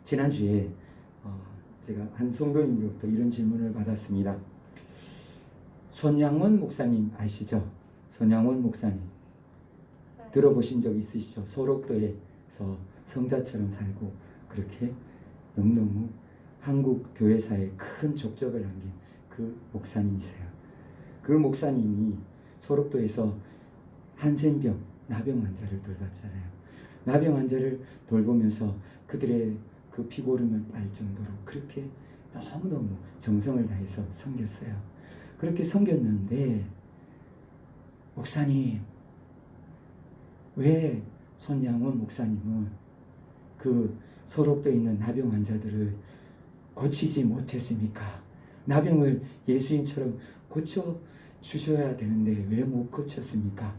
지난주에 제가 한 성도님으로부터 이런 질문을 받았습니다. 손양원 목사님 아시죠? 손양원 목사님 들어보신 적 있으시죠? 소록도에서 성자처럼 살고 그렇게 너무너무 한국 교회사에 큰 족적을 남긴 그 목사님이세요. 그 목사님이 소록도에서 한센병, 나병 환자를 돌봤잖아요. 나병 환자를 돌보면서 그들의 그 피고름을 빨 정도로 그렇게 너무너무 정성을 다해서 섬겼어요. 그렇게 섬겼는데 목사님, 왜 손양원 목사님은 그 소록도에 있는 나병 환자들을 고치지 못했습니까? 나병을 예수님처럼 고쳐 주셔야 되는데 왜 못 고쳤습니까?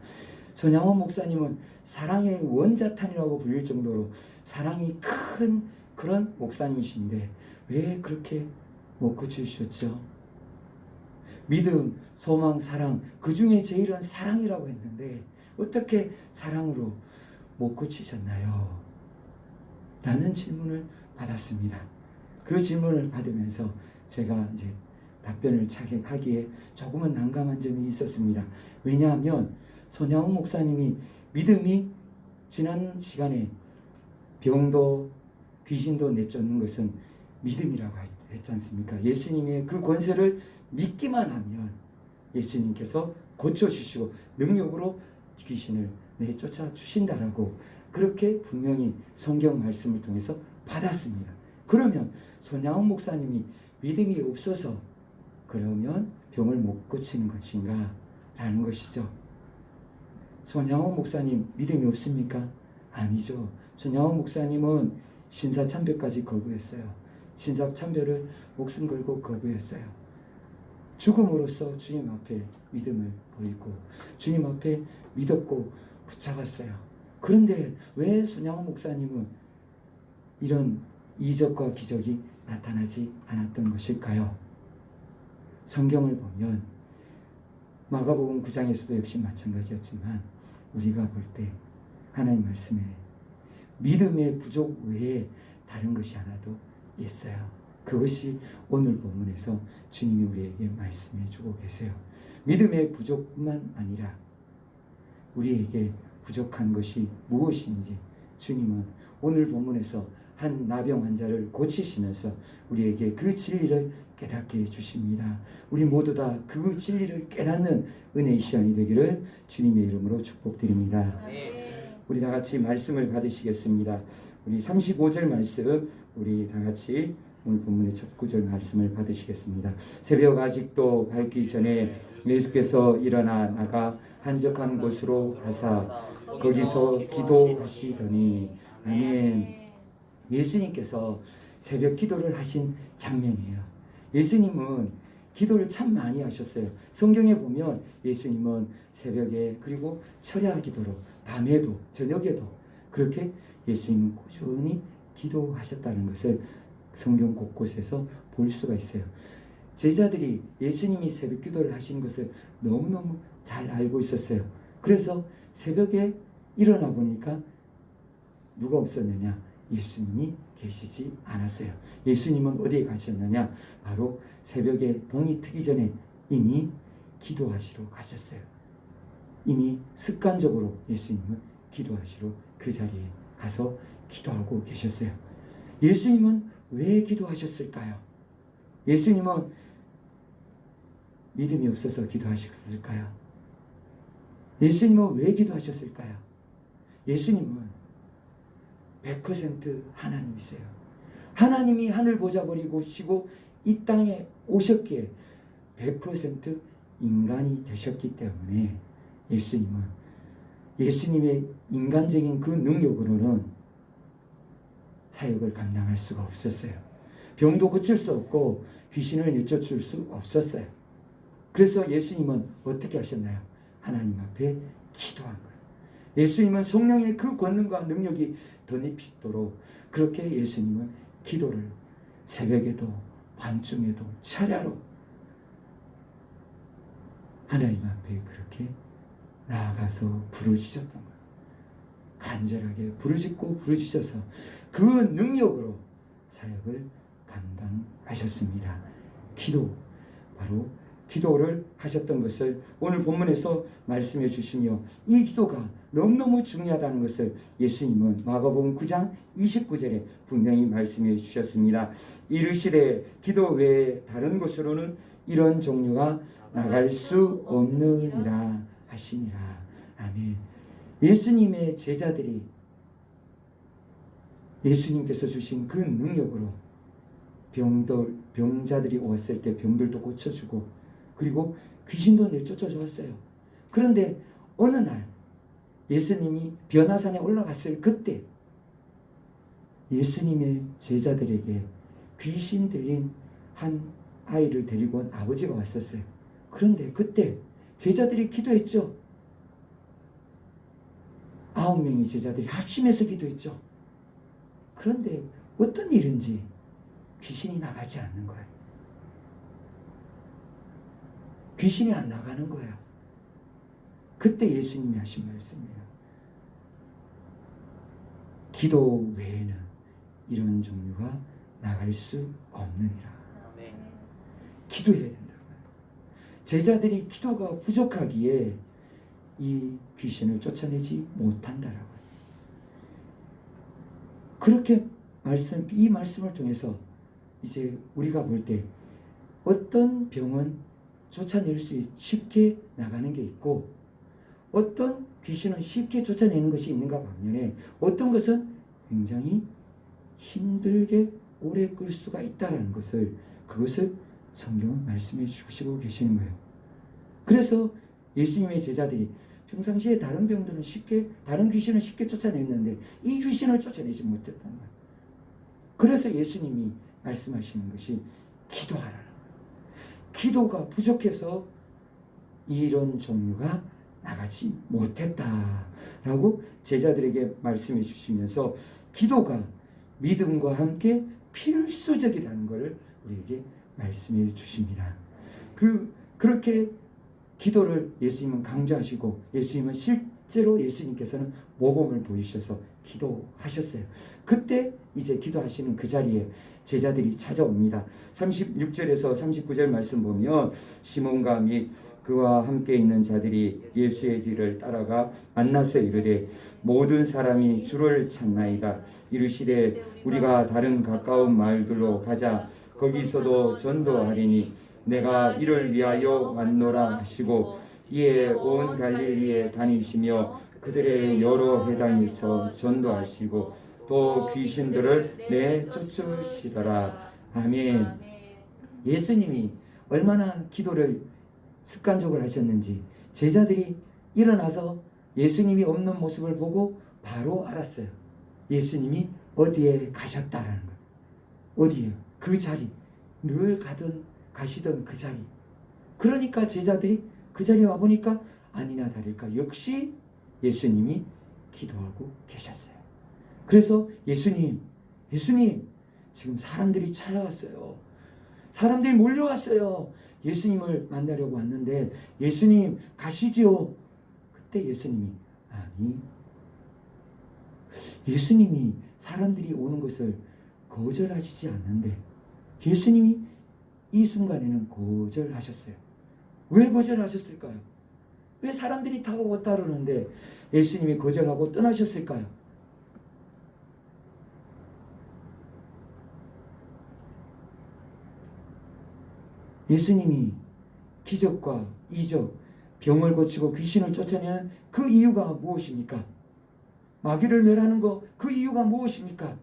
손양원 목사님은 사랑의 원자탄이라고 불릴 정도로 사랑이 큰 그런 목사님이신데 왜 그렇게 못 고쳐주셨죠? 믿음, 소망, 사랑, 그 중에 제일은 사랑이라고 했는데 어떻게 사랑으로 못 고치셨나요? 라는 질문을 받았습니다. 그 질문을 받으면서 제가 이제 답변을 하기에 조금은 난감한 점이 있었습니다. 왜냐하면 손양원 목사님이 믿음이 지난 시간에 병도 귀신도 내쫓는 것은 믿음이라고 했지 않습니까? 예수님의 그 권세를 믿기만 하면 예수님께서 고쳐주시고 능력으로 귀신을 내쫓아 주신다라고 그렇게 분명히 성경 말씀을 통해서 받았습니다. 그러면 손양원 목사님이 믿음이 없어서 그러면 병을 못 고치는 것인가? 라는 것이죠. 손양원 목사님 믿음이 없습니까? 아니죠. 손양원 목사님은 신사참배까지 거부했어요. 신사참배를 목숨 걸고 거부했어요. 죽음으로써 주님 앞에 믿음을 보이고 주님 앞에 믿었고 붙잡았어요. 그런데 왜 손양원 목사님은 이런 이적과 기적이 나타나지 않았던 것일까요? 성경을 보면 마가복음 9장에서도 역시 마찬가지였지만 우리가 볼 때 하나님 말씀에 믿음의 부족 외에 다른 것이 하나도 있어요. 그것이 오늘 본문에서 주님이 우리에게 말씀해 주고 계세요. 믿음의 부족뿐만 아니라 우리에게 부족한 것이 무엇인지 주님은 오늘 본문에서 한 나병 환자를 고치시면서 우리에게 그 진리를 깨닫게 해주십니다. 우리 모두 다 그 진리를 깨닫는 은혜의 시간이 되기를 주님의 이름으로 축복드립니다. 우리 다 같이 말씀을 받으시겠습니다. 우리 35절 말씀 우리 다 같이 오늘 본문의 첫 구절 말씀을 받으시겠습니다. 새벽 아직도 밝기 전에 예수께서 일어나 나가 한적한 곳으로 가사 거기서 기도하시더니 아멘. 예수님께서 새벽 기도를 하신 장면이에요. 예수님은 기도를 참 많이 하셨어요. 성경에 보면 예수님은 새벽에 그리고 철야 기도로 밤에도 저녁에도 그렇게 예수님은 꾸준히 기도하셨다는 것을 성경 곳곳에서 볼 수가 있어요. 제자들이 예수님이 새벽 기도를 하신 것을 너무너무 잘 알고 있었어요. 그래서 새벽에 일어나 보니까 누가 없었느냐? 예수님이 계시지 않았어요. 예수님은 어디에 가셨느냐? 바로 새벽에 동이 트기 전에 이미 기도하시러 가셨어요. 이미 습관적으로 예수님은 기도하시러 그 자리에 가서 기도하고 계셨어요. 예수님은 왜 기도하셨을까요? 예수님은 믿음이 없어서 기도하셨을까요? 예수님은 왜 기도하셨을까요? 예수님은 100% 하나님이세요. 하나님이 하늘 보좌 버리고 시고 이 땅에 오셨기에 100% 인간이 되셨기 때문에 예수님은 예수님의 인간적인 그 능력으로는 사역을 감당할 수가 없었어요. 병도 고칠 수 없고 귀신을 내쫓을 수 없었어요. 그래서 예수님은 어떻게 하셨나요? 하나님 앞에 기도한 거예요. 예수님은 성령의 그 권능과 능력이 덧입히도록 그렇게 예수님은 기도를 새벽에도 밤중에도 철야로 하나님 앞에 그렇게 나아가서 부르짖었던 거예요. 간절하게 부르짖고 부르짖어서 그 능력으로 사역을 감당하셨습니다. 기도, 바로 기도를 하셨던 것을 오늘 본문에서 말씀해 주시며, 이 기도가 너무너무 중요하다는 것을 예수님은 마가복음 9장 29절에 분명히 말씀해 주셨습니다. 이르시되 기도 외에 다른 곳으로는 이런 종류가 나갈 수 없느니라 하시니라. 아멘. 예수님의 제자들이 예수님께서 주신 그 능력으로 병자들이 왔을 때 병들도 고쳐주고, 그리고 귀신도 내쫓아 주었어요. 그런데 어느 날 예수님이 변화산에 올라갔을 그때 예수님의 제자들에게 귀신 들린 한 아이를 데리고 온 아버지가 왔었어요. 그런데 그때 제자들이 기도했죠. 9명의 제자들이 합심해서 기도했죠. 그런데 어떤 일인지 귀신이 나가지 않는 거예요. 귀신이 안 나가는 거예요. 그때 예수님이 하신 말씀이에요. 기도 외에는 이런 종류가 나갈 수 없느니라. 기도해야 된다고요. 제자들이 기도가 부족하기에 이 귀신을 쫓아내지 못한다라고요. 그렇게 이 말씀을 통해서 이제 우리가 볼 때 어떤 병은 쫓아낼 수 쉽게 나가는 게 있고, 어떤 귀신은 쉽게 쫓아내는 것이 있는가 반면에 어떤 것은 굉장히 힘들게 오래 끌 수가 있다는 것을, 그것을 성경은 말씀해 주시고 계시는 거예요. 그래서 예수님의 제자들이 평상시에 다른 병들은 다른 귀신을 쉽게 쫓아냈는데 이 귀신을 쫓아내지 못했단 말이에요. 그래서 예수님이 말씀하시는 것이 기도하라는 거예요. 기도가 부족해서 이런 종류가 나가지 못했다라고 제자들에게 말씀해 주시면서 기도가 믿음과 함께 필수적이라는 것을 우리에게 말씀해 주십니다. 그렇게 기도를 예수님은 강조하시고, 예수님은 실제로 예수님께서는 모범을 보이셔서 기도하셨어요. 그때 이제 기도하시는 그 자리에 제자들이 찾아옵니다. 36절에서 39절 말씀 보면 시몬과 및 그와 함께 있는 자들이 예수의 뒤를 따라가 만나서 이르되 모든 사람이 주를 찾나이다. 이르시되 우리가 다른 가까운 마을들로 가자. 거기서도 전도하리니 내가 이를 위하여 왔노라 하시고, 이에 온 갈릴리에 다니시며 그들의 여러 회당에서 전도하시고 또 귀신들을 내쫓으시더라. 아멘. 예수님이 얼마나 기도를 습관적으로 하셨는지 제자들이 일어나서 예수님이 없는 모습을 보고 바로 알았어요. 예수님이 어디에 가셨다라는 것. 어디에요? 그 자리. 늘 가시던 그 자리. 그러니까 제자들이 그 자리에 와보니까 아니나 다를까 역시 예수님이 기도하고 계셨어요. 그래서 예수님 지금 사람들이 찾아왔어요. 사람들이 몰려왔어요. 예수님을 만나려고 왔는데 예수님 가시지요. 그때 예수님이 아니, 예수님이 사람들이 오는 것을 거절하시지 않는데 예수님이 이 순간에는 거절하셨어요. 왜 거절하셨을까요? 왜 사람들이 다 왔다 그러는데 예수님이 거절하고 떠나셨을까요? 예수님이 기적과 이적, 병을 고치고 귀신을 쫓아내는 그 이유가 무엇입니까? 마귀를 멸하는 그 이유가 무엇입니까?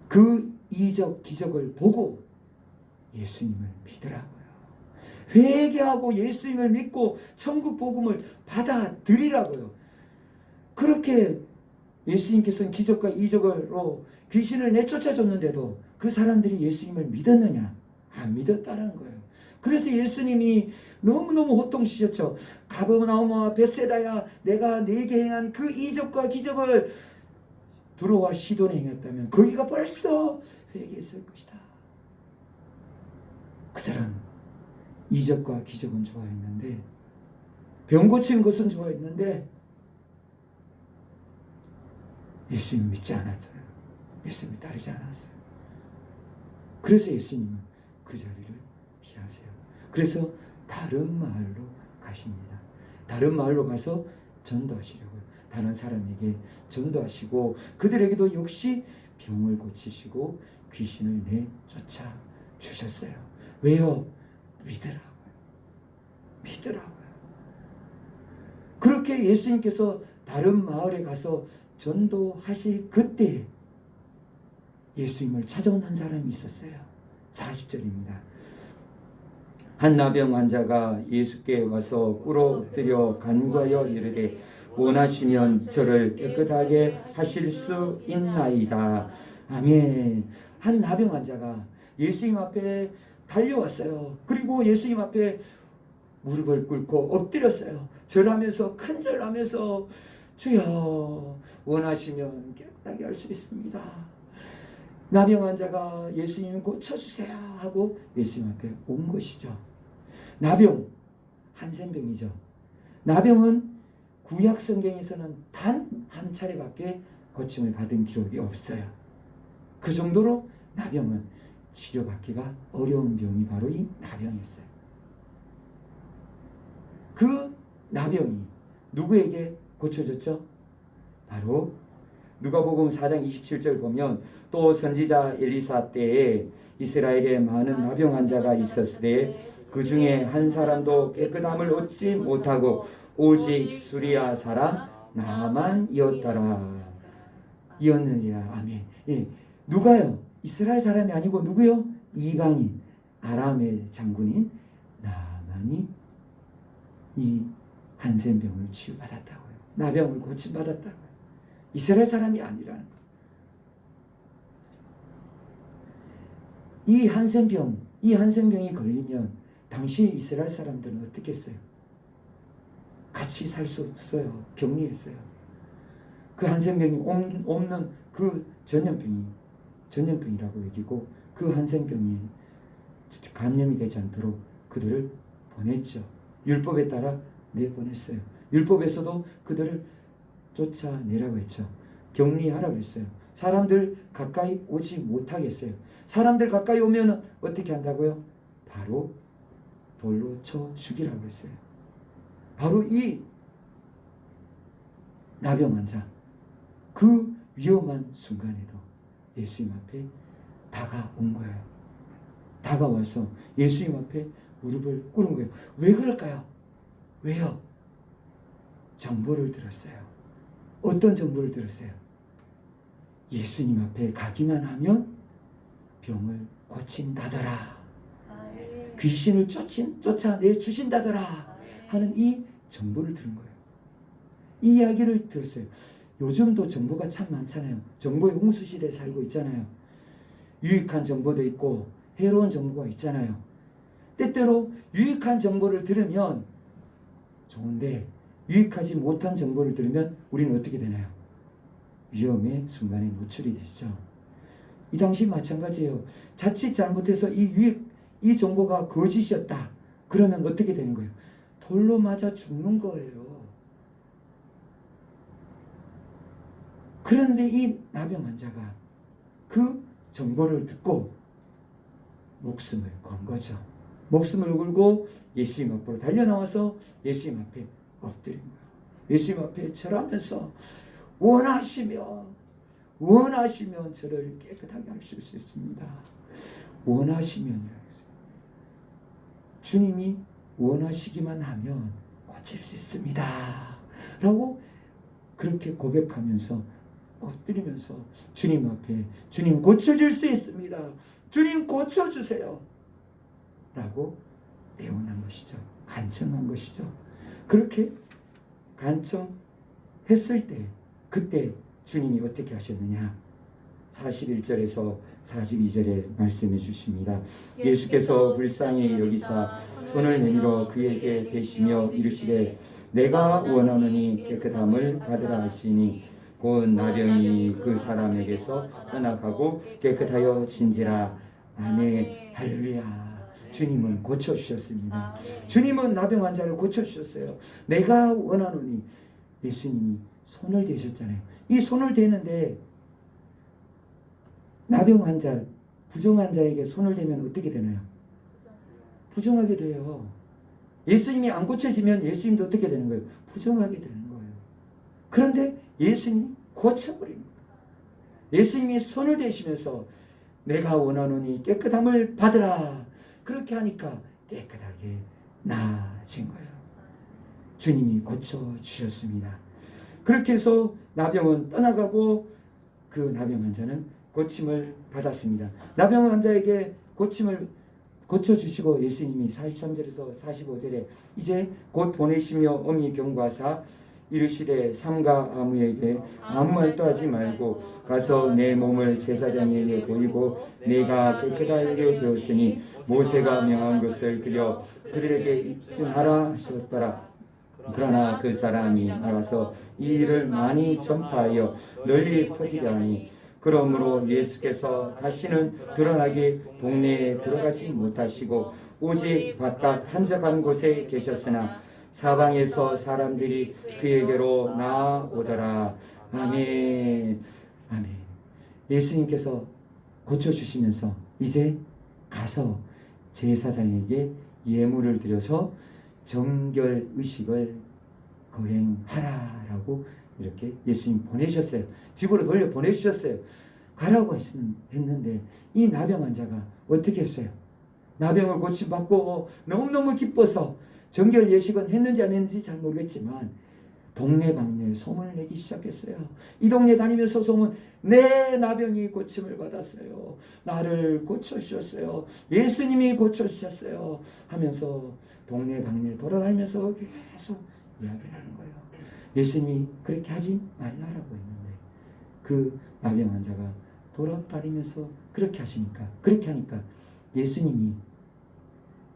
그 이적, 기적을 보고 예수님을 믿으라고요. 회개하고 예수님을 믿고 천국 복음을 받아들이라고요. 그렇게 예수님께서는 기적과 이적으로 귀신을 내쫓아줬는데도 그 사람들이 예수님을 믿었느냐? 안 믿었다는 거예요. 그래서 예수님이 너무너무 호통치셨죠. 가버나움과 벳세다야, 내가 네게 행한 그 이적과 기적을 두로와 시돈에 행했다면 거기가 벌써 회개했을 것이다. 그들은 이적과 기적은 좋아했는데, 병 고치는 것은 좋아했는데 예수님 믿지 않았어요. 예수님 따르지 않았어요. 그래서 예수님은 그 자리를 피하세요. 그래서 다른 마을로 가십니다. 다른 마을로 가서 전도하시려고요. 다른 사람에게 전도하시고 그들에게도 역시 병을 고치시고 귀신을 내쫓아 주셨어요. 왜요? 믿으라고요. 믿으라고요. 그렇게 예수님께서 다른 마을에 가서 전도하실 그때 예수님을 찾아온 한 사람이 있었어요. 40절입니다. 한 나병 환자가 예수께 와서 꿇어 엎드려 간구하여 이르되 원하시면 저를 깨끗하게 하실 수 있나이다. 아멘. 한 나병 환자가 예수님 앞에 달려왔어요. 그리고 예수님 앞에 무릎을 꿇고 엎드렸어요. 절하면서 큰절하면서 주여 원하시면 깨끗하게 할 수 있습니다. 나병 환자가 예수님 고쳐주세요 하고 예수님 앞에 온 것이죠. 나병, 한센병이죠. 나병은 구약 성경에서는 단 한 차례밖에 고침을 받은 기록이 없어요. 그 정도로 나병은 치료받기가 어려운 병이 바로 이 나병이었어요. 그 나병이 누구에게 고쳐졌죠? 바로 누가복음 4장 27절 보면 또 선지자 엘리사 때에 이스라엘에 많은 나병 환자가 있었으되 그 중에 한 사람도 깨끗함을 얻지 못하고 오직 수리아 사람 나만이었더라. 이었느니라. 아멘. 예. 누가요? 이스라엘 사람이 아니고 누구요? 이방인 아람의 장군인 나만이 이 한센병을 치유받았다고요. 나병을 고침받았다고요. 이스라엘 사람이 아니라는 거예요. 이 한센병이 걸리면 당시 이스라엘 사람들은 어떻게 했어요? 같이 살 수 없어요. 격리했어요. 그 한센병이 옮는 그 전염병이라고 여기고 그 한센병이 감염이 되지 않도록 그들을 보냈죠. 율법에 따라 내보냈어요. 율법에서도 그들을 쫓아내라고 했죠. 격리하라고 했어요. 사람들 가까이 오지 못하게 했어요. 사람들 가까이 오면 어떻게 한다고요? 바로 돌로 쳐 죽이라고 했어요. 바로 이 나병 환자 그 위험한 순간에도 예수님 앞에 다가온 거예요. 다가와서 예수님 앞에 무릎을 꿇은 거예요. 왜 그럴까요? 왜요? 정보를 들었어요. 어떤 정보를 들었어요? 예수님 앞에 가기만 하면 병을 고친다더라. 귀신을 쫓아내 주신다더라 하는 이 정보를 들은 거예요. 이 이야기를 들었어요. 요즘도 정보가 참 많잖아요. 정보의 홍수시대에 살고 있잖아요. 유익한 정보도 있고 해로운 정보가 있잖아요. 때때로 유익한 정보를 들으면 좋은데 유익하지 못한 정보를 들으면 우리는 어떻게 되나요? 위험의 순간에 노출이 되죠. 이 당시 마찬가지예요. 자칫 잘못해서 이 정보가 거짓이었다. 그러면 어떻게 되는 거예요? 돌로 맞아 죽는 거예요. 그런데 이 나병 환자가 그 정보를 듣고 목숨을 건 거죠. 목숨을 걸고 예수님 앞으로 달려나와서 예수님 앞에 엎드린 거예요. 예수님 앞에 절하면서 원하시면 저를 깨끗하게 하실 수 있습니다. 원하시면이라고 했어요. 주님이 원하시기만 하면 고칠 수 있습니다. 라고 그렇게 고백하면서 엎드리면서 주님 앞에 주님 고쳐줄 수 있습니다. 주님 고쳐주세요. 라고 애원한 것이죠. 간청한 것이죠. 그렇게 간청했을 때 그때 주님이 어떻게 하셨느냐? 41절에서 42절에 말씀해 주십니다. 예수께서 불쌍히 여기사 손을 내밀어 그에게 대시며 이르시되 내가 원하노니 깨끗함을 받으라 하시니 곧 나병이 그 사람에게서 떠나가고 깨끗하여 진지라. 아멘. 할렐루야. 주님은 고쳐주셨습니다. 주님은 나병 환자를 고쳐주셨어요. 내가 원하노니 예수님이 손을 대셨잖아요. 이 손을 대는데 나병 환자, 부정 환자에게 손을 대면 어떻게 되나요? 부정하게 돼요. 예수님이 안 고쳐지면 예수님도 어떻게 되는 거예요? 부정하게 되는 거예요. 그런데 예수님이 고쳐버립니다. 예수님이 손을 대시면서 내가 원하노니 깨끗함을 받으라. 그렇게 하니까 깨끗하게 나아진 거예요. 주님이 고쳐주셨습니다. 그렇게 해서 나병은 떠나가고 그 나병 환자는 고침을 받았습니다. 나병 환자에게 고침을 고쳐주시고 예수님이 43절에서 45절에 이제 곧 보내시며 엄히 경고하사 이르시되 삼가 아무에게 아무 말도 하지 말고 가서 내 몸을 제사장에게 보이고 내가 깨끗하게 되었으니 모세가 명한 것을 드려 그들에게 입증하라 하셨더라. 그러나 그 사람이 나가서 이 일을 많이 전파하여 널리 퍼지게 하니 그러므로 예수께서 다시는 드러나게 동네에 들어가지 못하시고 오직 바깥 한적한 곳에 계셨으나 사방에서 사람들이 그에게로 나아오더라. 아멘. 아멘. 예수님께서 고쳐주시면서 이제 가서 제사장에게 예물을 드려서 정결 의식을 거행하라라고 이렇게 예수님 보내셨어요. 집으로 돌려 보내주셨어요. 가라고 했는데 이 나병 환자가 어떻게 했어요? 나병을 고침받고 너무너무 기뻐서 정결 예식은 했는지 안 했는지 잘 모르겠지만 동네방네 소문을 내기 시작했어요. 이 동네 다니면서 소문, 내 나병이 고침을 받았어요. 나를 고쳐주셨어요. 예수님이 고쳐주셨어요. 하면서 동네방네 돌아다니면서 계속 이야기를 하는 거예요. 예수님이 그렇게 하지 말라라고 했는데 그 나병 환자가 돌아다니면서 그렇게 하니까 예수님이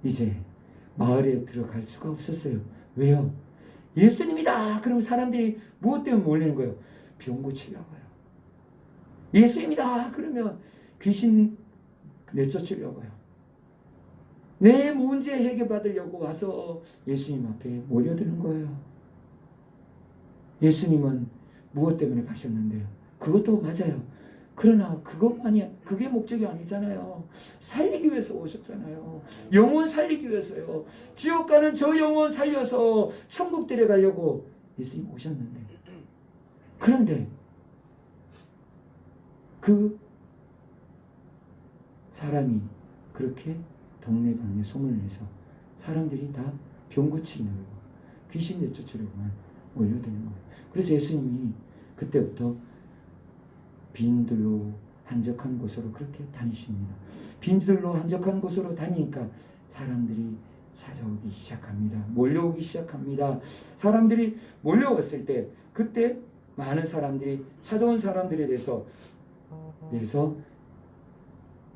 이제 마을에 들어갈 수가 없었어요. 왜요? 예수님이다. 그러면 사람들이 무엇 때문에 몰리는 거예요? 병 고치려고요. 예수님이다. 그러면 귀신 내쫓으려고요. 내 문제 해결받으려고 와서 예수님 앞에 몰려드는 거예요. 예수님은 무엇 때문에 가셨는데요? 그것도 맞아요. 그러나 그게 목적이 아니잖아요. 살리기 위해서 오셨잖아요. 영혼 살리기 위해서요. 지옥 가는 저 영혼 살려서 천국 데려가려고 예수님 오셨는데, 그런데 그 사람이 그렇게 동네방네 소문을 내서 사람들이 다 병 고치려고 귀신 내쫓으려고만 몰려드는 거예요. 그래서 예수님이 그때부터 빈들로 한적한 곳으로 그렇게 다니십니다. 빈들로 한적한 곳으로 다니니까 사람들이 찾아오기 시작합니다. 몰려오기 시작합니다. 사람들이 몰려왔을 때 그때 많은 사람들이 찾아온 사람들에 대해서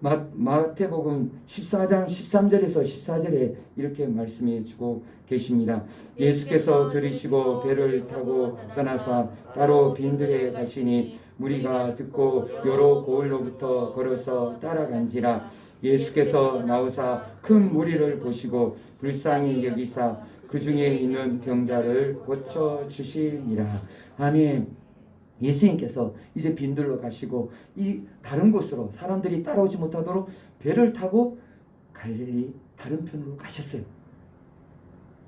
마태복음 14장 13절에서 14절에 이렇게 말씀해 주고 계십니다. 예수께서 들으시고 배를 타고 떠나사 따로 빈들에 가시니 무리가 듣고 여러 고을로부터 걸어서 따라간지라. 예수께서 나오사 큰 무리를 보시고 불쌍히 여기사 그 중에 있는 병자를 고쳐 주시니라. 아멘. 예수님께서 이제 빈들로 가시고 이 다른 곳으로 사람들이 따라오지 못하도록 배를 타고 갈릴리 다른 편으로 가셨어요.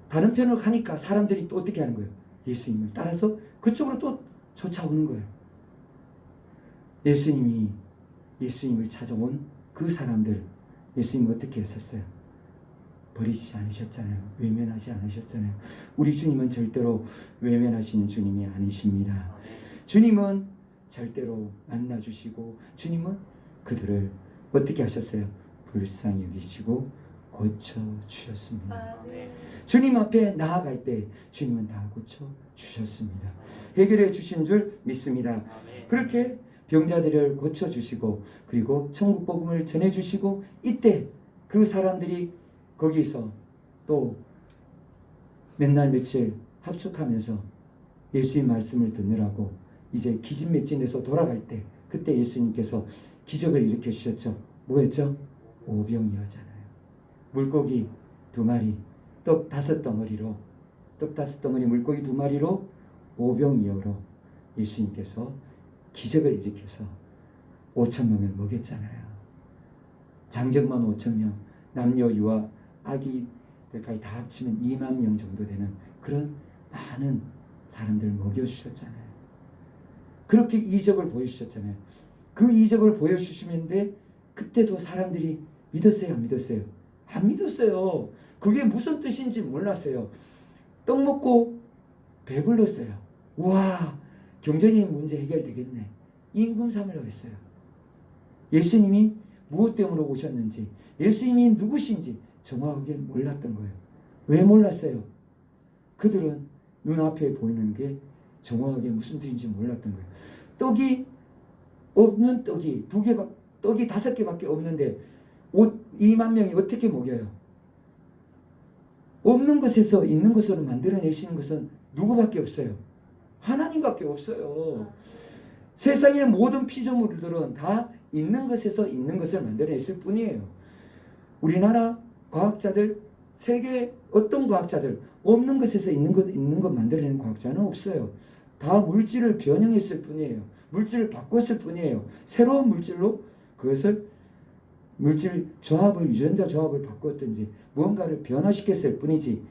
다른 편으로 가니까 사람들이 또 어떻게 하는 거예요? 예수님을 따라서 그쪽으로 또 쫓아오는 거예요. 예수님을 찾아온 그 사람들, 예수님 어떻게 했었어요? 버리지 않으셨잖아요. 외면하지 않으셨잖아요. 우리 주님은 절대로 외면하시는 주님이 아니십니다. 주님은 절대로 만나주시고 주님은 그들을 어떻게 하셨어요? 불쌍히 여기시고 고쳐주셨습니다. 주님 앞에 나아갈 때 주님은 다 고쳐주셨습니다. 해결해 주신 줄 믿습니다. 그렇게 병자들을 고쳐주시고 그리고 천국 복음을 전해주시고 이때 그 사람들이 거기서 또 맨날 며칠 합숙하면서 예수의 말씀을 듣느라고 이제 기진맥진해서 돌아갈 때 그때 예수님께서 기적을 일으켜 주셨죠. 뭐였죠? 오병이어잖아요. 물고기 2마리, 떡 5덩어리로 물고기 2마리로 오병이어로 예수님께서 기적을 일으켜서 5,000명을 먹였잖아요. 장정만 5,000명, 남녀 유아 아기들까지 다 합치면 2만 명 정도 되는 그런 많은 사람들 먹여주셨잖아요. 그렇게 이적을 보여주셨잖아요. 그 이적을 보여주시는데 그때도 사람들이 믿었어요, 안 믿었어요? 안 믿었어요. 그게 무슨 뜻인지 몰랐어요. 떡 먹고 배불렀어요. 와, 경제적인 문제 해결되겠네. 임금 삼으려고 했어요. 예수님이 무엇 때문에 오셨는지, 예수님이 누구신지 정확하게 몰랐던 거예요. 왜 몰랐어요? 그들은 눈앞에 보이는 게 정확하게 무슨 뜻인지 몰랐던 거예요. 떡이 없는 떡이 떡이 5개밖에 없는데 2만 명이 어떻게 먹여요? 없는 것에서 있는 것으로 만들어내시는 것은 누구밖에 없어요? 하나님밖에 없어요. 세상의 모든 피조물들은 다 있는 것에서 있는 것을 만들어냈을 뿐이에요. 우리나라 과학자들, 세계 어떤 과학자들, 없는 것에서 있는 것 만들어내는 과학자는 없어요. 다 물질을 변형했을 뿐이에요. 물질을 바꿨을 뿐이에요. 새로운 물질로 그것을 물질 조합을, 유전자 조합을 바꿨든지 무언가를 변화시켰을 뿐이지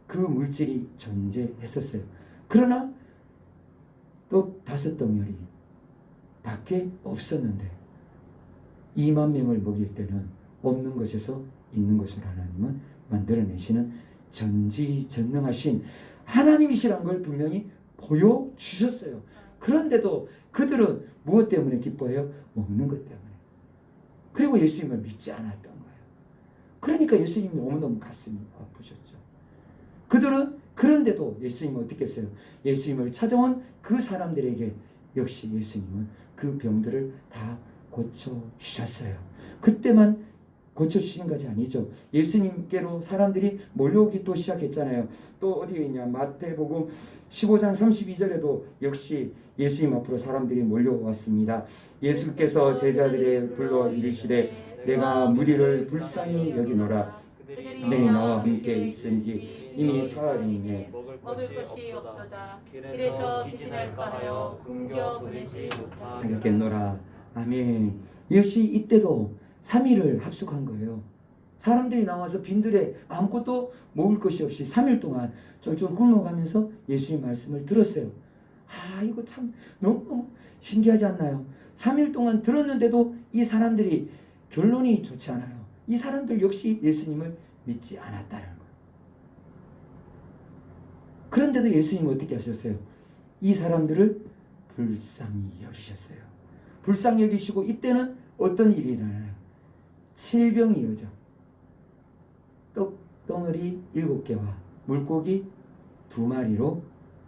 그 물질이 존재했었어요. 그러나 또 5덩어리 밖에 없었는데 2만 명을 먹일 때는 없는 것에서 있는 것을 하나님은 만들어내시는 전지전능하신 하나님이시라는 걸 분명히 보여주셨어요. 그런데도 그들은 무엇 때문에 기뻐해요? 먹는 것 때문에. 그리고 예수님을 믿지 않았던 거예요. 그러니까 예수님이 너무너무 가슴이 아프셨죠. 그들은 그런데도 예수님은 어떻게 했어요? 예수님을 찾아온 그 사람들에게 역시 예수님은 그 병들을 다 고쳐주셨어요. 그때만 고쳐주신 것이 아니죠. 예수님께로 사람들이 몰려오기 또 시작했잖아요. 또 어디에 있냐? 마태복음 15장 32절에도 역시 예수님 앞으로 사람들이 몰려왔습니다. 예수께서 제자들에 불러 이르시되 내가 무리를 불쌍히 여기노라. 그들이 나와 함께 있은지 이미 사흘이네. 먹을 것이 없도다. 그래서 기진할까 하여 굶겨 보내지 못하겠노라. 아멘. 역시 이때도 3일을 합숙한 거예요. 사람들이 나와서 빈들에 아무것도 먹을 것이 없이 3일 동안 쫄쫄 굶어가면서 예수님 말씀을 들었어요. 아, 이거 참 너무 신기하지 않나요? 3일 동안 들었는데도 이 사람들이 결론이 좋지 않아요. 이 사람들 역시 예수님을 믿지 않았다는 거예요. 그런데도 예수님은 어떻게 하셨어요? 이 사람들을 불쌍히 여기셨어요. 불쌍히 여기시고 이때는 어떤 일이 일어나요? 칠병이 이어져. 떡덩어리 7개와 물고기 2마리로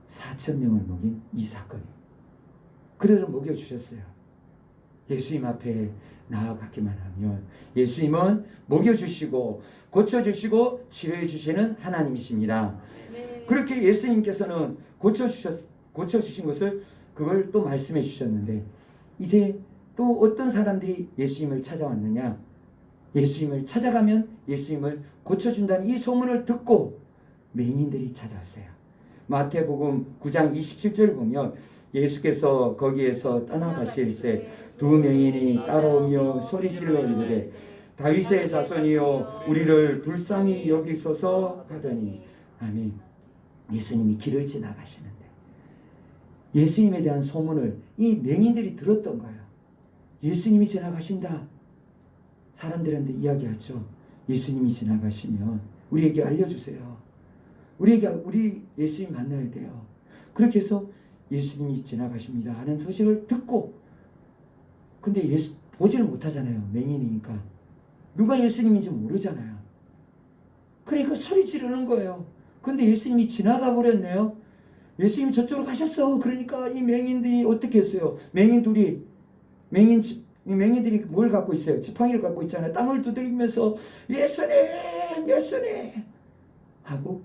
4,000명을 먹인 이 사건이에요. 그들을 먹여주셨어요. 예수님 앞에 나아가기만 하면 예수님은 먹여주시고 고쳐주시고 치료해주시는 하나님이십니다. 네. 그렇게 예수님께서는 고쳐주신 것을 그걸 또 말씀해 주셨는데 이제 또 어떤 사람들이 예수님을 찾아왔느냐? 예수님을 찾아가면 예수님을 고쳐준다는 이 소문을 듣고 맹인들이 찾아왔어요. 마태복음 9장 27절 보면 예수께서 거기에서 떠나가실새 2명인이 따라오며 소리질러 이르되 다윗의 자손이여 우리를 불쌍히 여기소서 하더니 아멘. 예수님이 길을 지나가시는데 예수님에 대한 소문을 이 맹인들이 들었던 거예요. 예수님이 지나가신다. 사람들한테 이야기하죠. 예수님이 지나가시면 우리에게 알려주세요. 우리 예수님 만나야 돼요. 그렇게 해서 예수님이 지나가십니다 하는 소식을 듣고 근데 예수 보지를 못하잖아요. 맹인이니까. 누가 예수님인지 모르잖아요. 그러니까 소리 지르는 거예요. 근데 예수님이 지나가 버렸네요. 예수님 저쪽으로 가셨어. 그러니까 이 맹인들이 어떻게 했어요? 맹인들이 뭘 갖고 있어요? 지팡이를 갖고 있잖아요. 땅을 두드리면서 예수님, 예수님 하고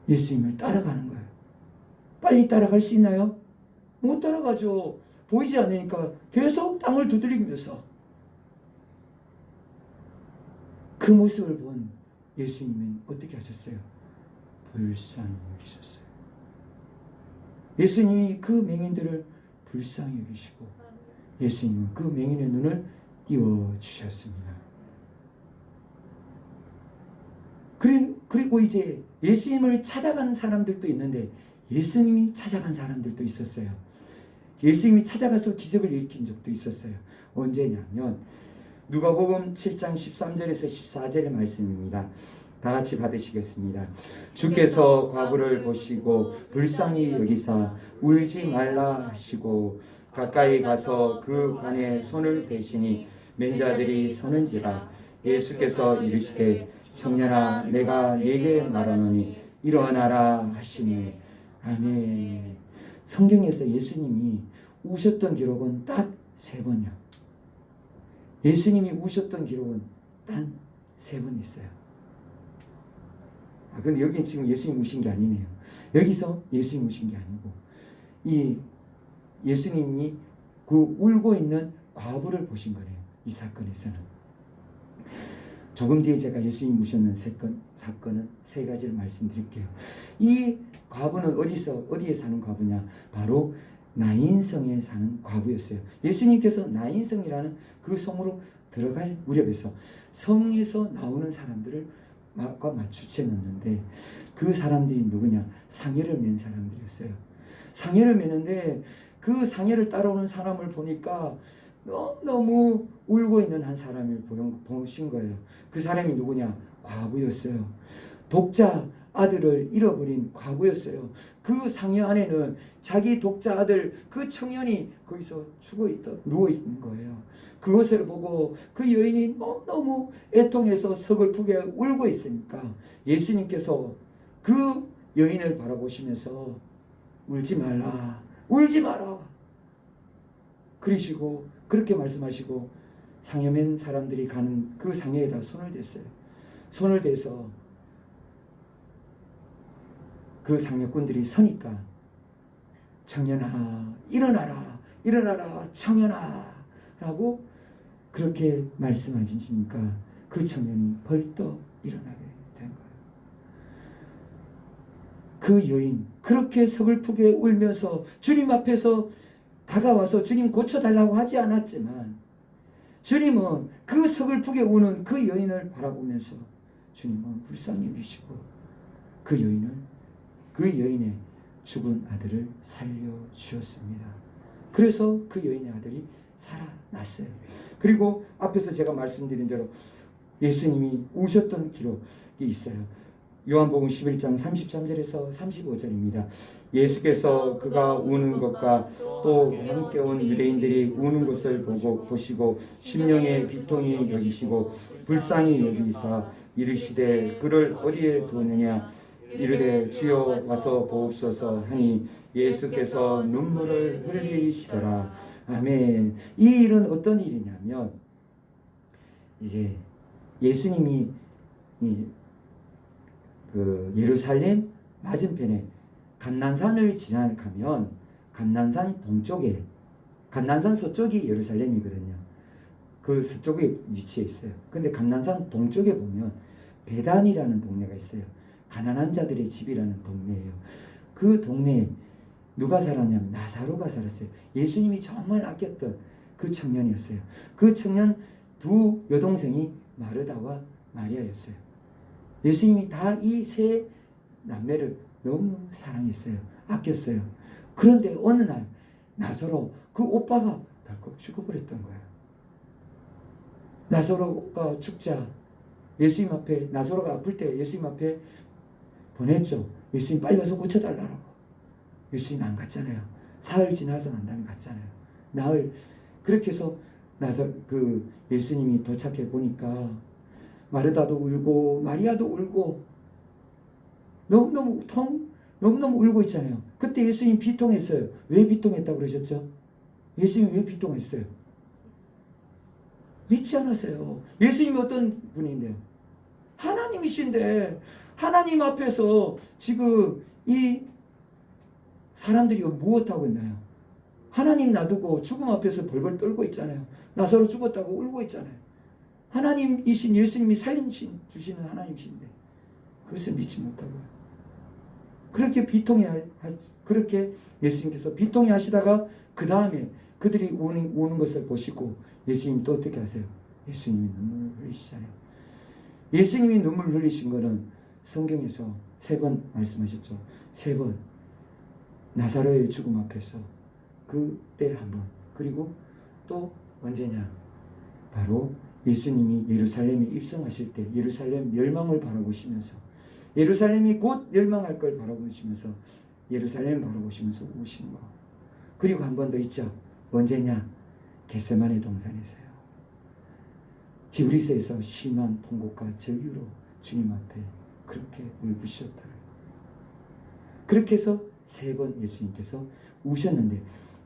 예수님을 따라가는 거예요. 빨리 따라갈 수 있나요? 못 따라가죠. 보이지 않으니까 계속 땅을 두드리면서 그 모습을 본 예수님은 어떻게 하셨어요? 불쌍히 여기셨어요. 예수님이 그 맹인들을 불쌍히 여기시고 예수님은 그 맹인의 눈을 띄워주셨습니다. 그리고 이제 예수님을 찾아간 사람들도 있는데 예수님이 찾아간 사람들도 있었어요. 예수님이 찾아가서 기적을 일으킨 적도 있었어요. 언제냐면 누가복음 7장 13절에서 14절의 말씀입니다. 다 같이 받으시겠습니다. 주께서 과부를 보시고 불쌍히 여기사 울지 말라 하시고 가까이 가서 그 관에 손을 대시니 맨자들이 서는지라. 예수께서 이르시되 청년아 내가 네게 말하노니 일어나라 하시니. 아멘. 성경에서 예수님이 우셨던 기록은 딱 3번이요. 예수님이 우셨던 기록은 단 3번 있어요. 근데 여기 지금 예수님 우신 게 아니네요. 여기서 예수님 우신 게 아니고 이 예수님이 그 울고 있는 과부를 보신 거네요. 이 사건에서는. 조금 뒤에 제가 예수님 우셨는 사건은 3가지를 말씀드릴게요. 이 과부는 어디에 사는 과부냐? 바로 나인성에 사는 과부였어요. 예수님께서 나인성이라는 그 성으로 들어갈 무렵에서 성에서 나오는 사람들을 마주쳤는데 그 사람들이 누구냐? 상해를 맨 사람들이었어요. 상해를 매는데 그 상해를 따라오는 사람을 보니까 너무 울고 있는 한 사람을 보신 거예요. 그 사람이 누구냐? 과부였어요. 독자 아들을 잃어버린 과부였어요. 그 상해 안에는 자기 독자 아들 그 청년이 거기서 누워 있는 거예요. 그것을 보고 그 여인이 너무 애통해서 서글프게 울고 있으니까 예수님께서 그 여인을 바라보시면서 울지 말라, 울지 마라 그러시고 그렇게 말씀하시고 상해맨 사람들이 가는 그 상해에다 손을 댔어요. 손을 대서 그 상해꾼들이 서니까 청년아 일어나라, 일어나라 청년아 라고 그렇게 말씀하시니까 그 청년이 벌떡 일어나게 된 거예요. 그 여인 그렇게 서글프게 울면서 주님 앞에서 다가와서 주님 고쳐달라고 하지 않았지만 주님은 그 서글프게 우는 그 여인을 바라보면서 주님은 불쌍히 여기시고 그 여인의 죽은 아들을 살려주셨습니다. 그래서 그 여인의 아들이 살아났어요. 그리고 앞에서 제가 말씀드린 대로 예수님이 우셨던 기록이 있어요. 요한복음 11장 33절에서 35절입니다. 예수께서 그가 우는 것과 또 함께 온 유대인들이 우는 것을 보시고 심령의 비통이 여기시고 불쌍히 여기사 이르시되 그를 어디에 두느냐 이르되 주여 와서 보옵소서 하니 예수께서 눈물을 흘리시더라. 아멘. 이 일은 어떤 일이냐면 이제 예수님이 그 예루살렘 맞은편에 감난산을 지나가면 감난산 동쪽에 감난산 서쪽이 예루살렘이거든요. 그 서쪽에 위치해 있어요. 근데 감난산 동쪽에 보면 베단이라는 동네가 있어요. 가난한 자들의 집이라는 동네예요. 그 동네에 누가 살았냐면 나사로가 살았어요. 예수님이 정말 아꼈던 그 청년이었어요. 그 청년 두 여동생이 마르다와 마리아였어요. 예수님이 다 이 세 남매를 너무 사랑했어요. 아꼈어요. 그런데 어느 날 나사로 그 오빠가 덜컥 죽어버렸던 거예요. 나사로가 죽자 예수님 앞에 나사로가 아플 때 예수님 앞에 보냈죠. 예수님 빨리 와서 고쳐달라고. 예수님 안 갔잖아요. 사흘 지나서 난 다음에 갔잖아요. 나흘 그렇게 해서 그 예수님이 도착해 보니까 마르다도 울고 마리아도 울고 너무너무 울고 있잖아요. 그때 예수님 비통했어요. 왜 비통했다고 그러셨죠? 예수님 왜 비통했어요? 믿지 않았어요. 예수님이 어떤 분인데요? 하나님이신데 하나님 앞에서 지금 이 사람들이 무엇하고 있나요? 하나님 놔두고 죽음 앞에서 벌벌 떨고 있잖아요. 나사로 죽었다고 울고 있잖아요. 하나님이신 예수님이 살림 주시는 하나님이신데 그것을 믿지 못하고요. 그렇게 예수님께서 비통해 하시다가 그 다음에 그들이 우는 것을 보시고 예수님이 또 어떻게 하세요? 예수님이 눈물을 흘리시잖아요. 예수님이 눈물 흘리신 거는 성경에서 3번 말씀하셨죠. 3번 나사로의 죽음 앞에서 그때 한 번, 그리고 또 언제냐? 바로 예수님이 예루살렘에 입성하실 때 예루살렘 멸망을 바라보시면서, 예루살렘이 곧 멸망할 걸 바라보시면서 예루살렘을 바라보시면서 우시는 거. 그리고 한 번 더 있죠. 언제냐? 겟세마네 동산에서요. 히브리서에서 심한 통곡과 절규로 주님 앞에 그렇게 울부짖었다는 거. 그렇게 해서 3번 예수님께서 우셨는데,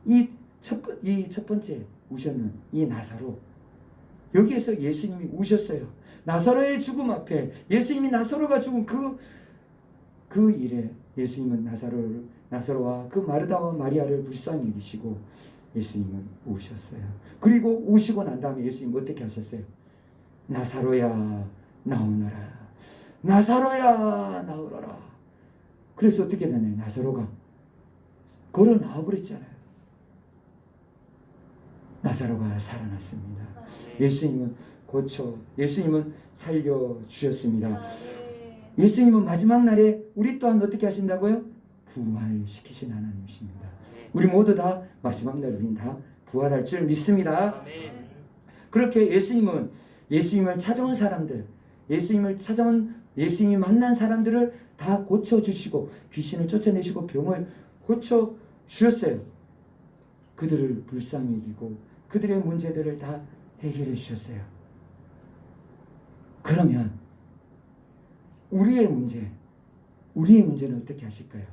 이 첫 번째 우셨는 이 나사로, 여기에서 예수님이 우셨어요. 나사로의 죽음 앞에, 예수님이 나사로가 죽은 그 일에 예수님은 나사로와 그 마르다와 마리아를 불쌍히 여기시고 예수님은 우셨어요. 그리고 우시고 난 다음에 예수님 어떻게 하셨어요? 나사로야 나오너라, 나사로야 나오너라. 그래서 어떻게 되나요? 나사로가 걸어 나와버렸잖아요. 나사로가 살아났습니다. 예수님은 예수님은 살려주셨습니다. 예수님은 마지막 날에 우리 또한 어떻게 하신다고요? 부활시키신 하나님이십니다. 우리 모두 다 마지막 날 우리는 다 부활할 줄 믿습니다. 그렇게 예수님을 찾아온 사람들, 예수님이 만난 사람들을 다 고쳐주시고 귀신을 쫓아내시고 병을 고쳐주셨어요. 그들을 불쌍히 여기고 그들의 문제들을 다 해결해 주셨어요. 그러면 우리의 문제는 어떻게 하실까요?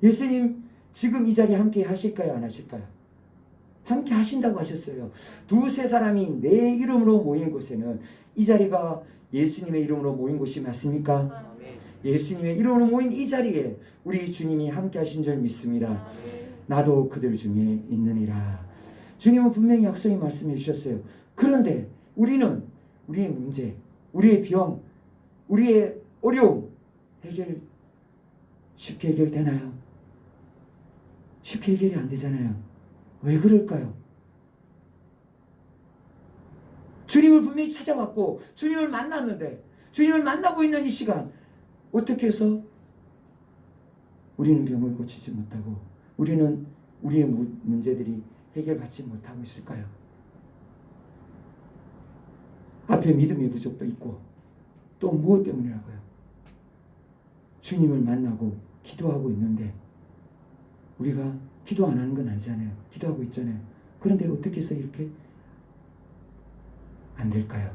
예수님 지금 이 자리에 함께 하실까요? 안 하실까요? 함께 하신다고 하셨어요. 2-3 사람이 내 이름으로 모인 곳에는, 이 자리가 예수님의 이름으로 모인 곳이 맞습니까? 예수님의 이름으로 모인 이 자리에 우리 주님이 함께 하신 줄 믿습니다. 나도 그들 중에 있느니라. 주님은 분명히 약속의 말씀해 주셨어요. 그런데 우리는 우리의 문제, 우리의 병, 우리의 어려움 쉽게 해결되나요? 쉽게 해결이 안 되잖아요. 왜 그럴까요? 주님을 분명히 찾아왔고 주님을 만났는데, 주님을 만나고 있는 이 시간 어떻게 해서 우리는 병을 고치지 못하고 우리는 우리의 문제들이 해결받지 못하고 있을까요? 앞에 믿음의 부족도 있고 또 무엇 때문이라고요? 주님을 만나고 기도하고 있는데, 우리가 기도 안 하는 건 아니잖아요. 기도하고 있잖아요. 그런데 어떻게 해서 이렇게 안 될까요?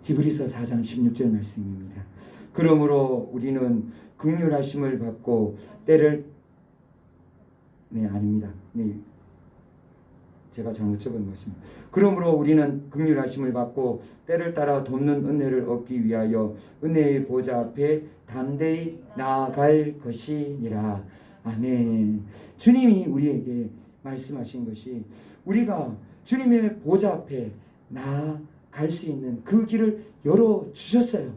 히브리서 4장 16절 말씀입니다. 그러므로 우리는 긍휼하심을 받고 아닙니다. 제가 잘못 적은 것입니다. 그러므로 우리는 긍휼하심을 받고 때를 따라 돕는 은혜를 얻기 위하여 은혜의 보좌 앞에 담대히 나아갈 것이니라. 아멘. 주님이 우리에게 말씀하신 것이, 우리가 주님의 보좌 앞에 나아갈 수 있는 그 길을 열어주셨어요.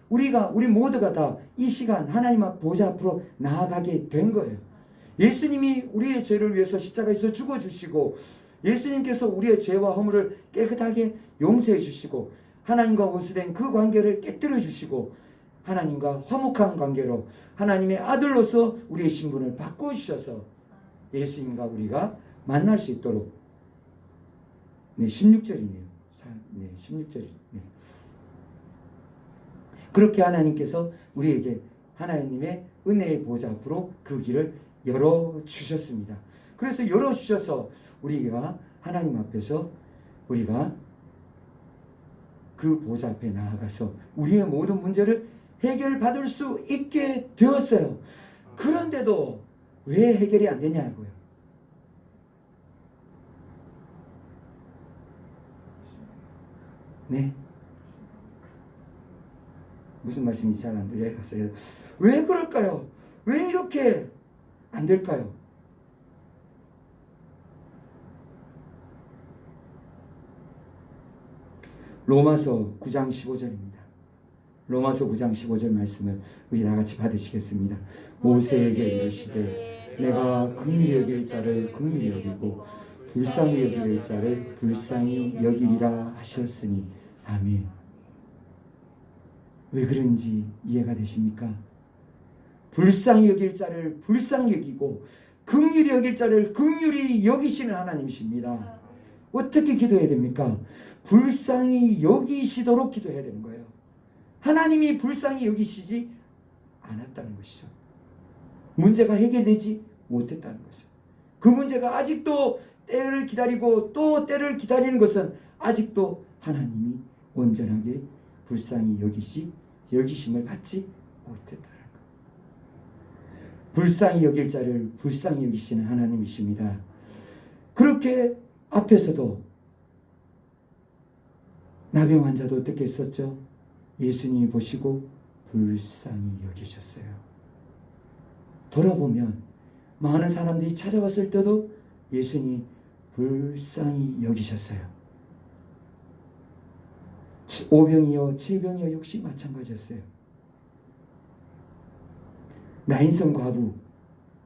우리 모두가 다 이 시간 하나님 앞 보좌 앞으로 나아가게 된 거예요. 예수님이 우리의 죄를 위해서 십자가에서 죽어주시고, 예수님께서 우리의 죄와 허물을 깨끗하게 용서해 주시고, 하나님과 원수된 그 관계를 깨뜨려 주시고, 하나님과 화목한 관계로 하나님의 아들로서 우리의 신분을 바꿔주셔서 예수님과 우리가 만날 수 있도록, 16절이네요. 16절이. 그렇게 하나님께서 우리에게 하나님의 은혜의 보좌 앞으로 그 길을 열어주셨습니다. 그래서 열어주셔서 우리가 하나님 앞에서 우리가 그 보좌 앞에 나아가서 우리의 모든 문제를 해결받을 수 있게 되었어요. 그런데도 왜 해결이 안 되냐고요. 네? 무슨 말씀인지 잘 안 들려요. 왜 그럴까요? 왜 이렇게 안 될까요? 로마서 9장 15절입니다. 로마서 9장 15절 말씀을 우리 다 같이 받으시겠습니다. 모세에게 이르시되 내가 긍휼히 여길 자를 긍휼히 여기고 불쌍히 여길 자를 불쌍히 여기리라 하셨으니 아멘. 왜 그런지 이해가 되십니까? 불쌍히 여길 자를 불쌍히 여기고 긍휼히 여길 자를 긍휼히 여기시는 하나님이십니다. 어떻게 기도해야 됩니까? 불쌍히 여기시도록 기도해야 되는 거예요. 하나님이 불쌍히 여기시지 않았다는 것이죠. 문제가 해결되지 못했다는 것이죠. 그 문제가 아직도 때를 기다리고 또 때를 기다리는 것은 아직도 하나님이 온전하게 불쌍히 여기심을 받지 못했다는 것. 불쌍히 여길 자를 불쌍히 여기시는 하나님이십니다. 그렇게 앞에서도 나병 환자도 어떻게 했었죠? 예수님이 보시고 불쌍히 여기셨어요. 돌아보면 많은 사람들이 찾아왔을 때도 예수님이 불쌍히 여기셨어요. 오병이요 칠병이요 역시 마찬가지였어요. 나인성 과부,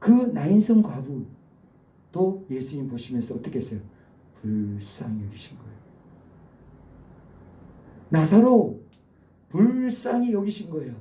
그 나인성 과부도 예수님 보시면서 어떻게 했어요? 불쌍히 여기신 거예요. 나사로 불쌍히 여기신 거예요.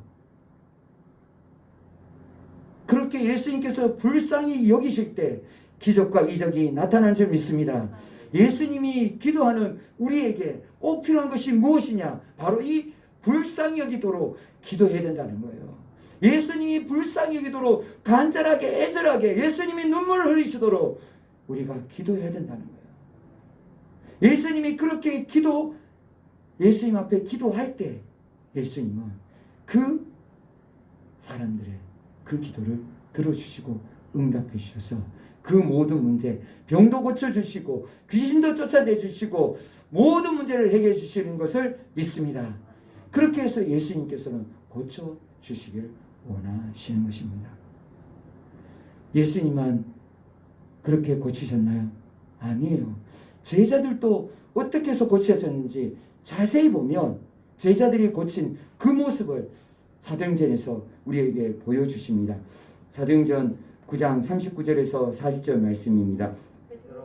그렇게 예수님께서 불쌍히 여기실 때 기적과 이적이 나타나는 줄 믿습니다. 예수님이 기도하는 우리에게 꼭 필요한 것이 무엇이냐? 바로 이 불쌍히 여기도록 기도해야 된다는 거예요. 예수님이 불쌍히 여기도록 간절하게 애절하게 예수님이 눈물을 흘리시도록 우리가 기도해야 된다는 거예요. 예수님이 그렇게 예수님 앞에 기도할 때 예수님은 그 사람들의 그 기도를 들어주시고 응답해 주셔서 그 모든 문제, 병도 고쳐주시고 귀신도 쫓아내주시고 모든 문제를 해결해 주시는 것을 믿습니다. 그렇게 해서 예수님께서는 고쳐주시기를 원하시는 것입니다. 예수님만 그렇게 고치셨나요? 아니에요. 제자들도 어떻게 해서 고쳐졌는지 자세히 보면 제자들이 고친 그 모습을 사도행전에서 우리에게 보여주십니다. 사도행전 9장 39절에서 40절 말씀입니다.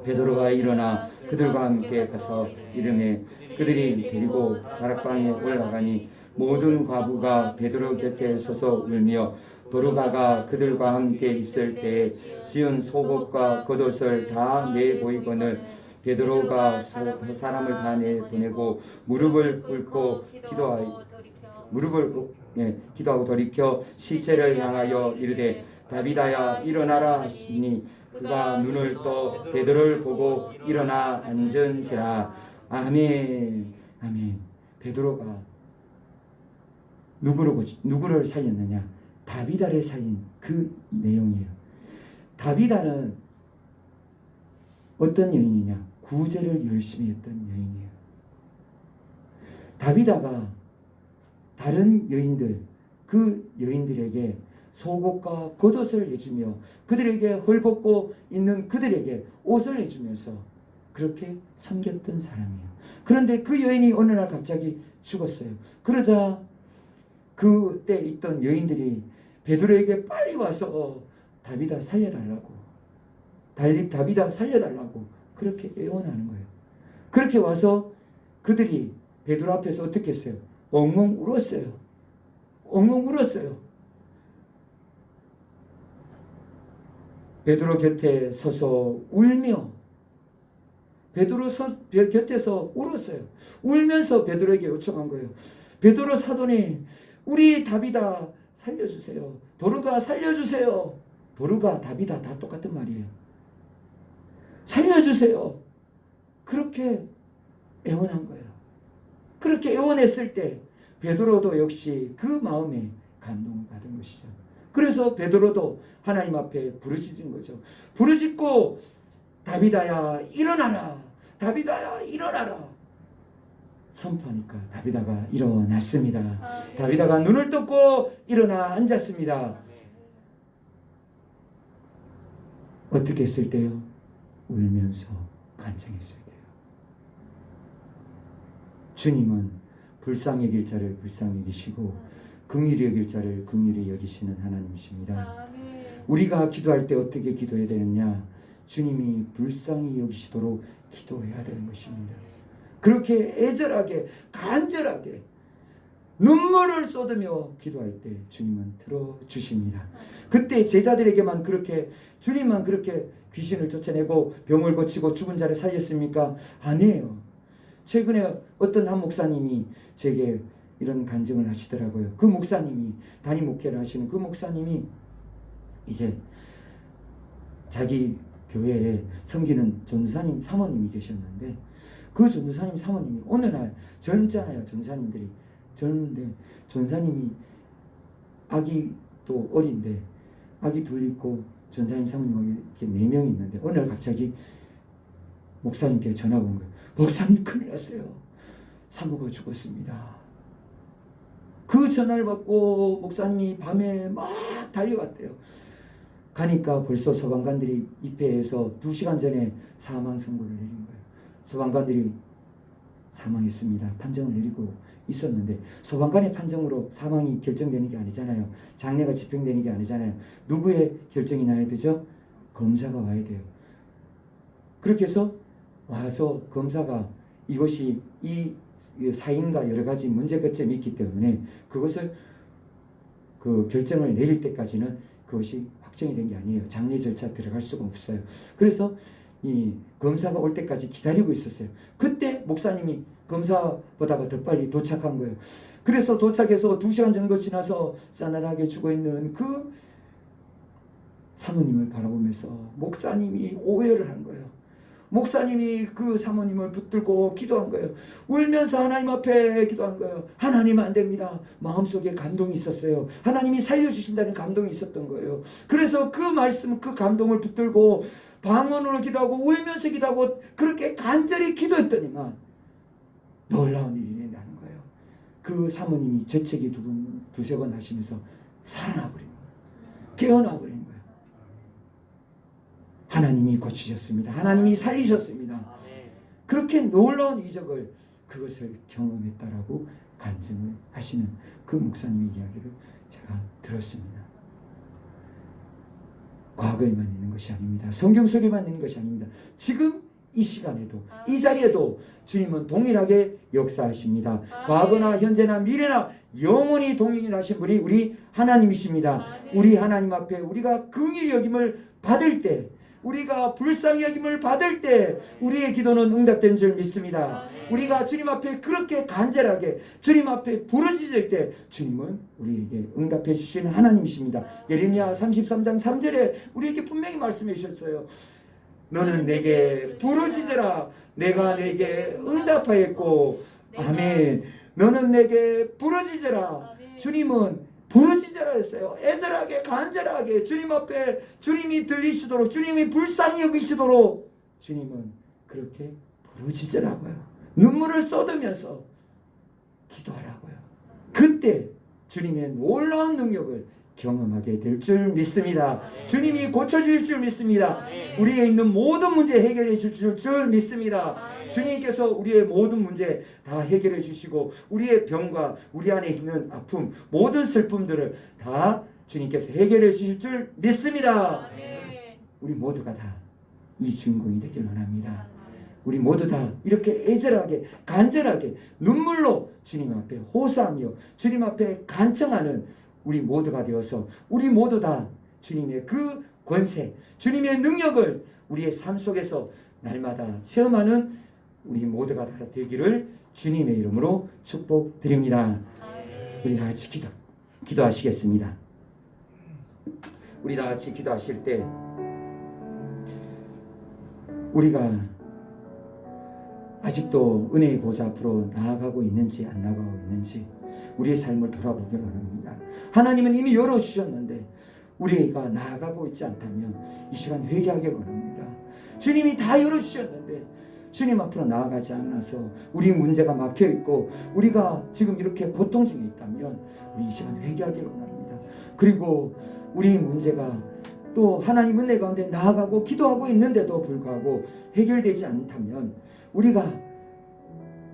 베드로가 일어나 그들과 함께 가서 이르매 그들이 데리고 다락방에 올라가니 모든 과부가 베드로 곁에 서서 울며 도르가가 그들과 함께 있을 때에 지은 속옷과 겉옷을 다 내보이거늘 베드로가 사람을 다 내보내고 무릎을 꿇고 기도하고 돌이켜 시체를 향하여 이르되 다비다야 일어나라 하시니 그가 눈을 떠 베드로를 보고 일어나 앉은지라. 아멘. 아멘. 베드로가 누구를 살렸느냐? 다비다를 살린 그 내용이에요. 다비다는 어떤 여인이냐? 구제를 열심히 했던 여인이에요. 다비다가 다른 여인들, 그 여인들에게 속옷과 겉옷을 내주며 그들에게 헐벗고 있는 그들에게 옷을 내주면서 그렇게 섬겼던 사람이에요. 그런데 그 여인이 어느 날 갑자기 죽었어요. 그러자 그때 있던 여인들이 베드로에게 빨리 와서 다비다 살려달라고 그렇게 애원하는 거예요. 그렇게 와서 그들이 베드로 앞에서 어떻게 했어요? 엉엉 울었어요. 베드로 곁에 서서 울며 베드로 곁에서 울었어요. 울면서 베드로에게 요청한 거예요. 베드로 사도님, 우리 다비다 살려주세요. 도르가 살려주세요. 도르가 다비다 다 똑같은 말이에요. 살려주세요. 그렇게 애원한 거예요. 그렇게 애원했을 때 베드로도 역시 그 마음에 감동을 받은 것이죠. 그래서 베드로도 하나님 앞에 부르짖은 거죠. 부르짖고 다비다야 일어나라. 다비다야 일어나라. 선포하니까 다비다가 일어났습니다. 다비다가 눈을 떴고 일어나 앉았습니다. 어떻게 했을 때요? 울면서 간청했을 때요. 주님은 불쌍히 여길 자를 불쌍히 여기시고 긍휼히 여길 자를 긍휼히 여기시는 하나님이십니다. 아멘. 우리가 기도할 때 어떻게 기도해야 되느냐? 주님이 불쌍히 여기시도록 기도해야 되는 것입니다. 그렇게 애절하게 간절하게 눈물을 쏟으며 기도할 때 주님은 들어주십니다. 그때 제자들에게만 그렇게 주님만 그렇게 귀신을 쫓아내고 병을 고치고 죽은 자를 살렸습니까? 아니에요. 최근에 어떤 한 목사님이 제게 이런 간증을 하시더라고요. 그 목사님이 단임 목회를 하시는 그 목사님이 이제 자기 교회에 섬기는 전도사님 사모님이 계셨는데 그 전도사님 사모님이 어느 날 젊잖아요. 전도사님들이 젊은데 전도사님이 아기 또 어린데 아기 둘 있고 전도사님 사모님하고 이렇게 4명이 있는데 어느 날 갑자기 목사님께 전화가 온 거예요. 목사님 큰일 났어요. 사모가 죽었습니다. 그 전화를 받고 목사님이 밤에 막 달려갔대요. 가니까 벌써 소방관들이 입회해서 2시간 전에 사망 선고를 내린 거예요. 소방관들이 사망했습니다. 판정을 내리고 있었는데 소방관의 판정으로 사망이 결정되는 게 아니잖아요. 장례가 집행되는 게 아니잖아요. 누구의 결정이 나야 되죠? 검사가 와야 돼요. 그렇게 해서 와서 검사가 이것이 이 사인과 여러 가지 문제 끝점이 있기 때문에 그것을 그 결정을 내릴 때까지는 그것이 확정이 된 게 아니에요. 장례 절차 들어갈 수가 없어요. 그래서 이 검사가 올 때까지 기다리고 있었어요. 그때 목사님이 검사보다가 더 빨리 도착한 거예요. 그래서 도착해서 2시간 정도 지나서 싸늘하게 죽어있는 그 사모님을 바라보면서 목사님이 오해를 한 거예요. 목사님이 그 사모님을 붙들고 기도한 거예요. 울면서 하나님 앞에 기도한 거예요. 하나님 안 됩니다. 마음속에 감동이 있었어요. 하나님이 살려주신다는 감동이 있었던 거예요. 그래서 그 말씀, 그 감동을 붙들고 방언으로 기도하고 울면서 기도하고 그렇게 간절히 기도했더니만 놀라운 일이 일어나는 거예요. 그 사모님이 재채기 2-3번 하시면서 살아나버린 거예요. 깨어나버린 거예요. 하나님이 고치셨습니다. 하나님이 살리셨습니다. 그렇게 놀라운 이적을 그것을 경험했다라고 간증을 하시는 그 목사님의 이야기를 제가 들었습니다. 과거에만 있는 것이 아닙니다. 성경 속에만 있는 것이 아닙니다. 지금 이 시간에도 이 자리에도 주님은 동일하게 역사하십니다. 과거나 현재나 미래나 영원히 동일하신 분이 우리 하나님이십니다. 우리 하나님 앞에 우리가 긍휼히 여김을 받을 때 우리가 불쌍히 여김을 받을 때 우리의 기도는 응답된 줄 믿습니다. 우리가 주님 앞에 그렇게 간절하게 주님 앞에 부르짖을 때 주님은 우리에게 응답해 주시는 하나님이십니다. 예레미야 33장 3절에 우리에게 분명히 말씀해 주셨어요. 너는 내게 부르짖으라 내가 내게 응답하였고 아멘. 너는 내게 부르짖으라. 주님은 부르짖으라 했어요. 애절하게 간절하게 주님 앞에 주님이 들리시도록 주님이 불쌍히 여기시도록 주님은 그렇게 부르짖으라고요. 눈물을 쏟으면서 기도하라고요. 그때 주님의 놀라운 능력을 경험하게 될 줄 믿습니다. 주님이 고쳐줄 줄 믿습니다. 우리에 있는 모든 문제 해결해 주실 줄 믿습니다. 주님께서 우리의 모든 문제 다 해결해 주시고 우리의 병과 우리 안에 있는 아픔 모든 슬픔들을 다 주님께서 해결해 주실 줄 믿습니다. 우리 모두가 다 이 주인공이 되길 원합니다. 우리 모두 다 이렇게 애절하게 간절하게 눈물로 주님 앞에 호소하며 주님 앞에 간청하는 우리 모두가 되어서 우리 모두 다 주님의 그 권세 주님의 능력을 우리의 삶 속에서 날마다 체험하는 우리 모두가 다 되기를 주님의 이름으로 축복드립니다. 우리 다 같이 기도하시겠습니다. 우리 다 같이 기도하실 때 우리가 아직도 은혜의 보좌 앞으로 나아가고 있는지 안 나아가고 있는지 우리의 삶을 돌아보기를 원합니다. 하나님은 이미 열어주셨는데 우리가 나아가고 있지 않다면 이 시간 회개하기를 원합니다. 주님이 다 열어주셨는데 주님 앞으로 나아가지 않아서 우리 문제가 막혀있고 우리가 지금 이렇게 고통 중에 있다면 우리 이 시간 회개하기를 원합니다. 그리고 우리 문제가 또 하나님 은혜 가운데 나아가고 기도하고 있는데도 불구하고 해결되지 않다면 우리가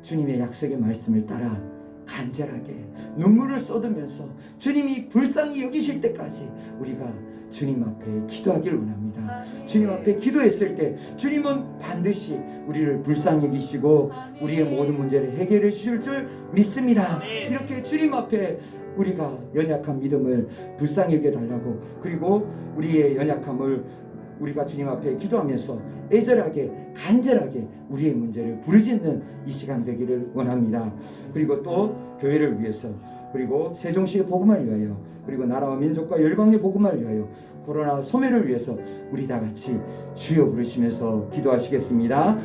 주님의 약속의 말씀을 따라 간절하게 눈물을 쏟으면서 주님이 불쌍히 여기실 때까지 우리가 주님 앞에 기도하길 원합니다. 주님 앞에 기도했을 때 주님은 반드시 우리를 불쌍히 여기시고 우리의 모든 문제를 해결해 주실 줄 믿습니다. 이렇게 주님 앞에 우리가 연약한 믿음을 불쌍히 여겨달라고, 그리고 우리의 연약함을 우리가 주님 앞에 기도하면서 애절하게 간절하게 우리의 문제를 부르짖는 이 시간 되기를 원합니다. 그리고 또 교회를 위해서, 그리고 세종시의 복음을 위하여, 그리고 나라와 민족과 열방의 복음을 위하여, 코로나 소멸을 위해서 우리 다 같이 주여 부르시면서 기도하시겠습니다.